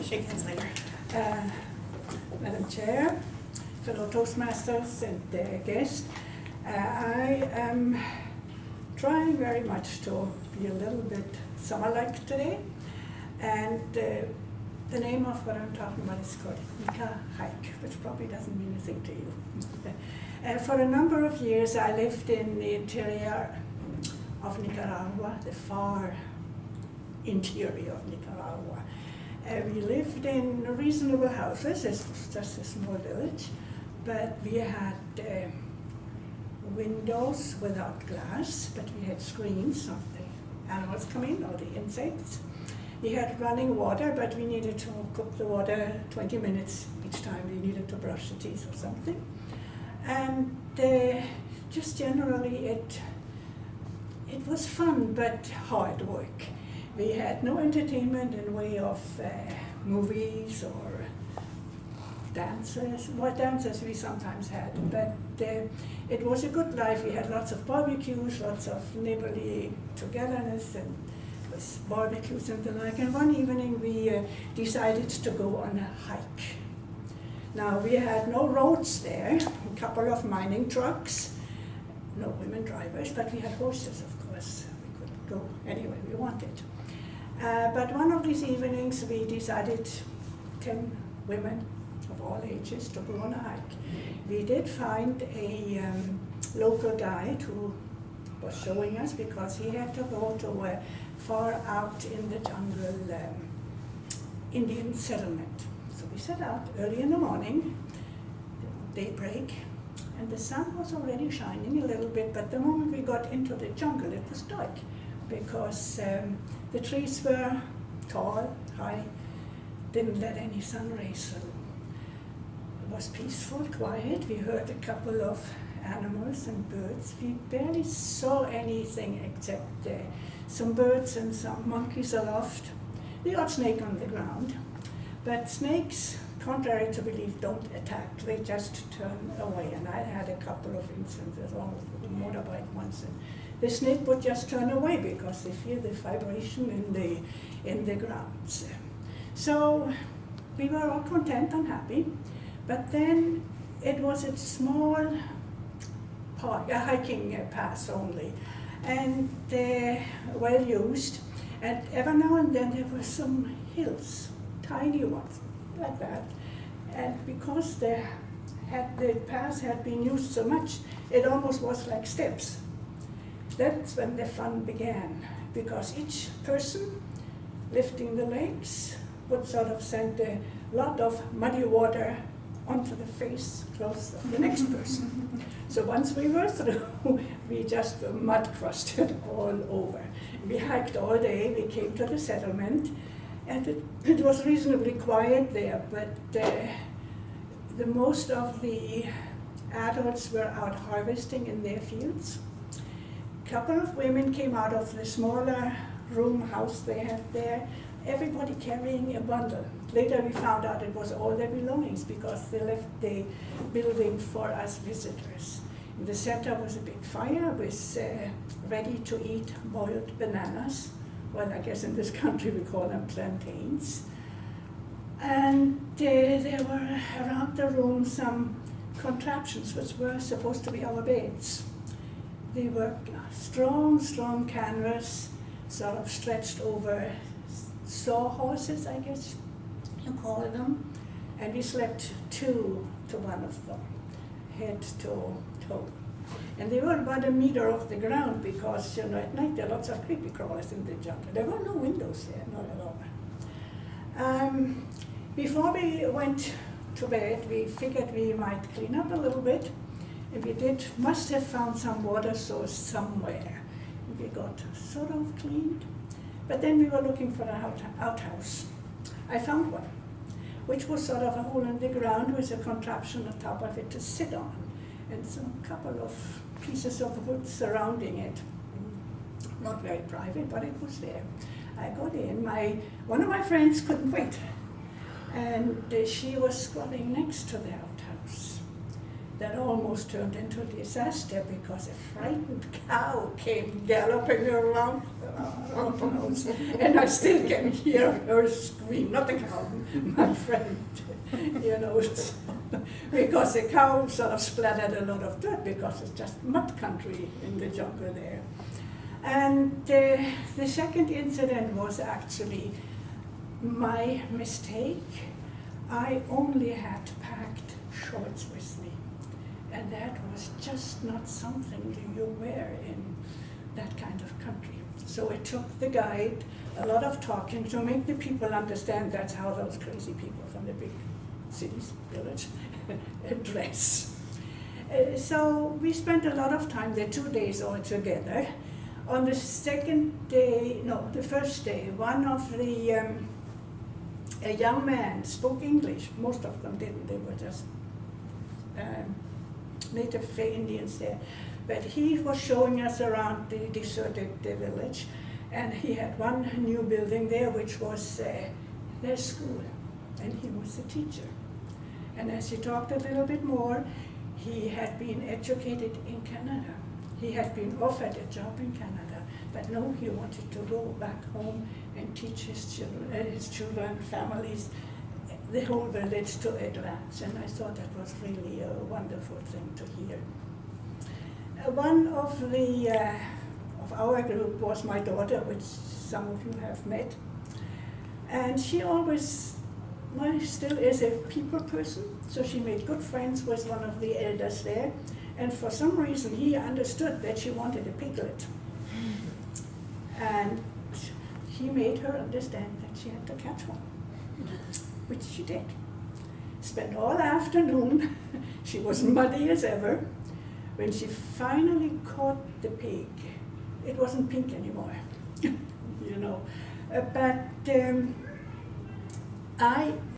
shake hands later. Madam Chair, fellow Toastmasters and guests, I am trying very much to be a little bit summer-like today, and the name of what I'm talking about is called Nica hike, which probably doesn't mean anything to you. For a number of years I lived in the interior of Nicaragua, the far interior of Nicaragua. We lived in reasonable houses. It was just a small village, but we had windows without glass, but we had screens so the animals come in, or the insects. We had running water, but we needed to cook the water 20 minutes each time we needed to brush the teeth or something. And just generally it was fun, but hard work. We had no entertainment in way of movies or dances. Well, dances we sometimes had, but it was a good life. We had lots of barbecues, lots of neighborly togetherness, and barbecues and the like. And one evening we decided to go on a hike. Now we had no roads there, a couple of mining trucks, no women drivers, but we had horses, of course. We could go anywhere we wanted. But one of these evenings we decided, 10 women of all ages, to go on a hike. We did find a local guide who was showing us, because he had to go to a far out in the jungle Indian settlement. So we set out early in the morning, daybreak, and the sun was already shining a little bit, but the moment we got into the jungle it was dark, because the trees were tall, high, didn't let any sun rays through. It was peaceful, quiet. We heard a couple of animals and birds. We barely saw anything except some birds and some monkeys aloft, the odd snake on the ground. But snakes, contrary to belief, don't attack. They just turn away. And I had a couple of instances, almost with a motorbike once, and the snake would just turn away because they feel the vibration in the grounds. So we were all content and happy. But then it was a small park, a hiking path only, and well used. And every now and then there were some hills, tiny ones, like that. And because the path had been used so much, it almost was like steps. That's when the fun began, because each person lifting the legs would sort of send a lot of muddy water onto the face close of the next person. So once we were through, we just mud crusted all over. We hiked all day. We came to the settlement, and it was reasonably quiet there, but the most of the adults were out harvesting in their fields. A couple of women came out of the smaller room house they had there, everybody carrying a bundle. Later we found out it was all their belongings, because they left the building for us visitors. In the center was a big fire with ready-to-eat boiled bananas. Well, I guess in this country we call them plantains. And there were around the room some contraptions which were supposed to be our beds. They were strong canvas, sort of stretched over sawhorses, I guess you call them. And we slept two to one of them, head to toe. And they were about a meter off the ground, because at night there are lots of creepy crawlers in the jungle. There were no windows there, not at all. Before we went to bed, we figured we might clean up a little bit. And we must have found some water source somewhere. We got sort of cleaned. But then we were looking for an outhouse. I found one, which was sort of a hole in the ground with a contraption on top of it to sit on, and some couple of pieces of wood surrounding it. Not very private, but it was there. I got in. One of my friends couldn't wait, and she was squatting next to the outhouse. that almost turned into a disaster because a frightened cow came galloping around the house, and I still can hear her scream, not the cow, my friend, because the cow sort of splattered a lot of dirt because it's just mud country in the jungle there. And the second incident was actually my mistake. I only had packed shorts with me, and that was just not something you wear in that kind of country. So it took the guide a lot of talking to make the people understand that's how those crazy people from the big cities, village, dress. So we spent a lot of time there, 2 days all together. On the second day, no, the first day, one of the, a young man spoke English. Most of them didn't, they were just native Indians there. But he was showing us around the deserted village, and he had one new building there, which was their school, and he was the teacher. And as he talked a little bit more, he had been educated in Canada. He had been offered a job in Canada, but no, he wanted to go back home and teach his children, families, the whole village to advance. And I thought that was really a wonderful thing to hear. One of our group was my daughter, which some of you have met. And she always, well, still is a people person, so she made good friends with one of the elders there. And for some reason, he understood that she wanted a piglet. And he made her understand that she had to catch one, which she did. Spent all afternoon, she was muddy as ever. When she finally caught the pig, it wasn't pink anymore, But I